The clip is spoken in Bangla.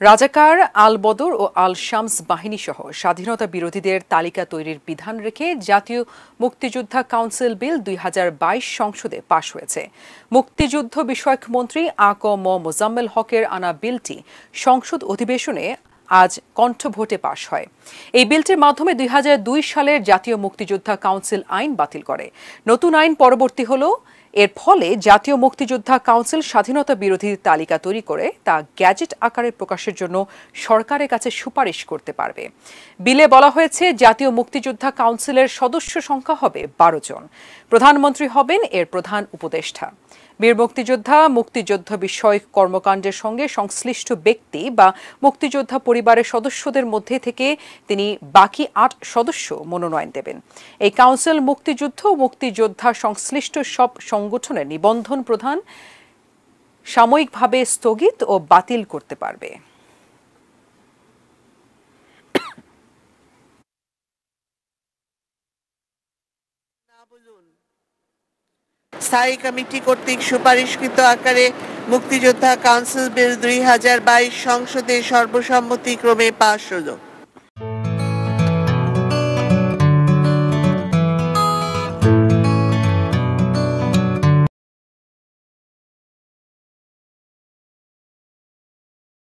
রাজাকার, আল বদর ও আল শামস বাহিনী সহ স্বাধীনতা বিরোধীদের তালিকা তৈরির বিধান রেখে জাতীয় মুক্তিযোদ্ধা কাউন্সিল বিল ২০২২ সংসদে পাশ হয়েছে। মুক্তিযুদ্ধ বিষয়ক মন্ত্রী আ.ক.ম মোজাম্মেল হকের আনা বিলটি সংসদ অধিবেশনে আজ কণ্ঠভোটে পাশ হয়। এই বিলটির মাধ্যমে ২০০২ সালের জাতীয় মুক্তিযোদ্ধা কাউন্সিল আইন বাতিল করে। নতুন আইন পরবর্তী হল। এর ফলে জাতীয় মুক্তিযোদ্ধা কাউন্সিল স্বাধীনতা বিরোধী তালিকা তৈরি করে তা গ্যাজেট আকারে প্রকাশের জন্য সরকারের কাছে সুপারিশ করতে পারবে। বিলে বলা হয়েছে জাতীয় মুক্তিযোদ্ধা কাউন্সিলের সদস্য সংখ্যা হবে ১২ জন। প্রধানমন্ত্রী হবেন এর প্রধান উপদেষ্টা। বীর মুক্তিযোদ্ধা, মুক্তিযোদ্ধা বিষয়ক কর্মকাণ্ডের সঙ্গে সংশ্লিষ্ট ব্যক্তি বা মুক্তিযোদ্ধা পরিবারের সদস্যদের মধ্যে থেকে তিনি বাকি ৮ সদস্য মনোনয়ন দেবেন। এই কাউন্সিল মুক্তিযুদ্ধ ও মুক্তিযোদ্ধা সংশ্লিষ্ট সব সংগঠনের নিবন্ধন প্রদান, সাময়িকভাবে স্থগিত ও বাতিল করতে পারবে। স্থায়ী কমিটি কর্তৃক সুপারিশকৃত আকারে মুক্তিযোদ্ধা কাউন্সিল বিল ২০২২ সংসদে সর্বসম্মতিক্রমে পাশ হলো।